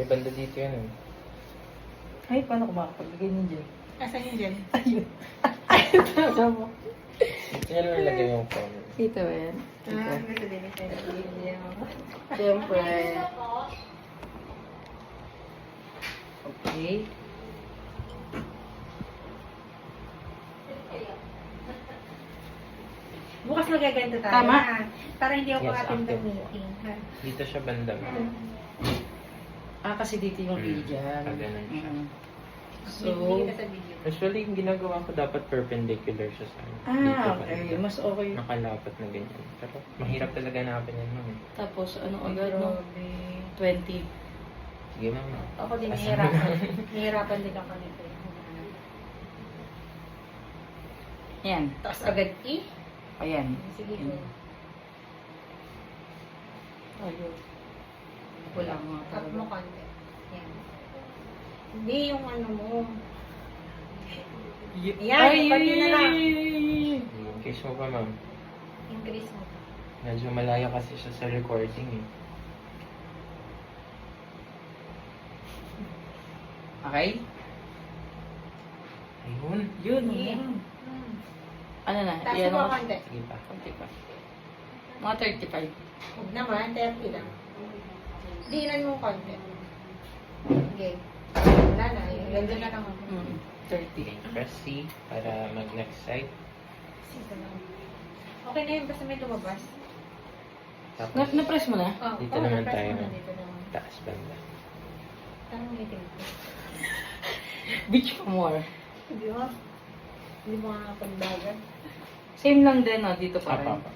May banda dito yan eh. Ay, paano ko makapaglagay niyo dyan? Asan yun dyan? Ayun. Ayun talaga mo. Yan mo ilagay yung phone. Dito ba yan? Gusto din ito. Siyempre. Okay. Bukas magaganto tayo. Tama. Ha? Para hindi ako Yes, attend ng active. meeting. Ha? Dito siya banda. Ah, kasi dito yung Mm. dyan. Ah, ganun siya. So, Hindi kita sa video. Usually, yung ginagawa ko dapat perpendicular siya sa dito okay. banda. Mas okay. Nakalapat na ganyan. Pero mahirap talaga hanapin yan, ma'am. Tapos, ano agad, no? 20. Sige, ma'am. Ako din Asa nahihirapan. Nahihirapan din ako nito. Yan. Tapos agad Ayan. Sige Yan. ko. Ayun. Wala nga Tap mo talaga. konti. Yan. Hindi yung ano mo. Yan, pati na lang. Yung case mo pa, ma'am. Increase mo. Medyo malayo kasi siya sa recording eh. Okay? Ayun. Yun. Yeah. Yun. Ano na? Taas Yan mo mo. konti. Sige pa. Konti pa. Mga 35. Huwag naman, 30 lang. Diinan mo konti. Okay. Wala na. Ganda na lang ako. 30. Okay, press C para mag-next side. Sige lang. Okay na yun, basta may lumabas. Tapos, Na-press mo na? Oh, Dito naman na-press tayo. mo na dito naman. taas banda. Parang meeting ko. Beach pa more. Hindi mo. Hindi mo nga pagbagan. Same lang din, no? Dito pa rin. Apa.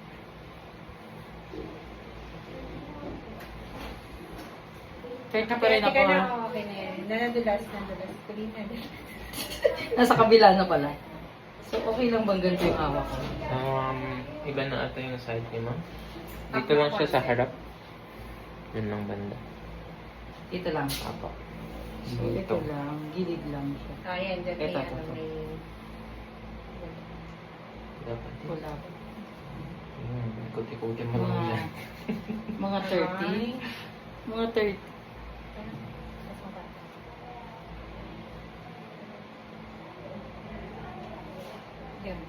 Thirty pa rin ako, Teka na, ha? okay na yan. Nanadulas. Tuloy na. Nasa kabila na pala. So, okay lang bang ganito yung hawak ko? Iba na ata yung side ni ma'am. Dito lang siya sa harap. Yun lang banda. Dito lang. Apa. So, ito lang. Gilid lang siya. Ayan, dyan may Ito, ano, ito. may... Dapat. Wala. Kuti-kuti mo lang Mga, dyan. mga 30. Mga 30. Yan.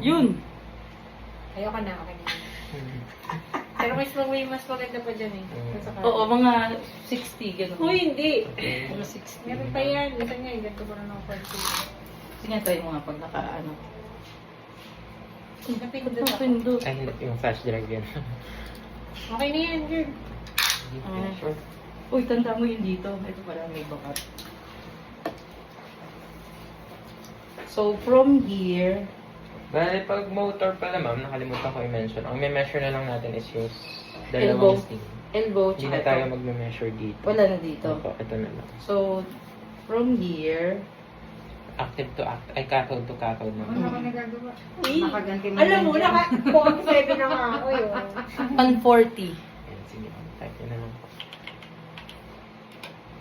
Yun! Ayoko na, okay na. Pero mas maganda pa dyan eh. Sa kanan. Oo, mga 60, gano'n. Uy, hindi! Okay. Mga 60. Meron pa yan. Gusto niya, ganito ko na ng konti. Sige, try mo nga pag naka-ano. Napindot ako. Napindot. Ay, hindi. Yung flash drive yan. Okay na yan, girl. Sure. Uy, tanda mo yun dito. Ito pala may bakat. So, from here, Bale, pag motor pala, ma'am, nakalimutan ko i-mention. Ang may-measure na lang natin is yung Elbow. dalawang sting. elbow, Hindi tsaka na tayo ito. magme-measure dito. Wala na dito. Opo, ito na lang. So, from here, Active to active. Ay, cathode to cathode na. Ano ka nagagawa? Uy! nakaganti mo Alam mo, yan dyan. 47 na nga ako yun. 140. Ayan, sige, ma'am. Type nyo na lang po.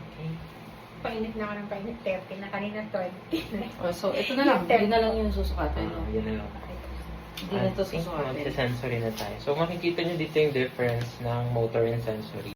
Okay. Painit na ako ng painit. 30 na kanina 20. Oh, so, ito na lang. Hindi na lang yung susukatan nyo. Yun na lang. Hindi na ito I think susukatin. magsa-sensory na tayo. So, makikita nyo dito yung difference ng motor and sensory.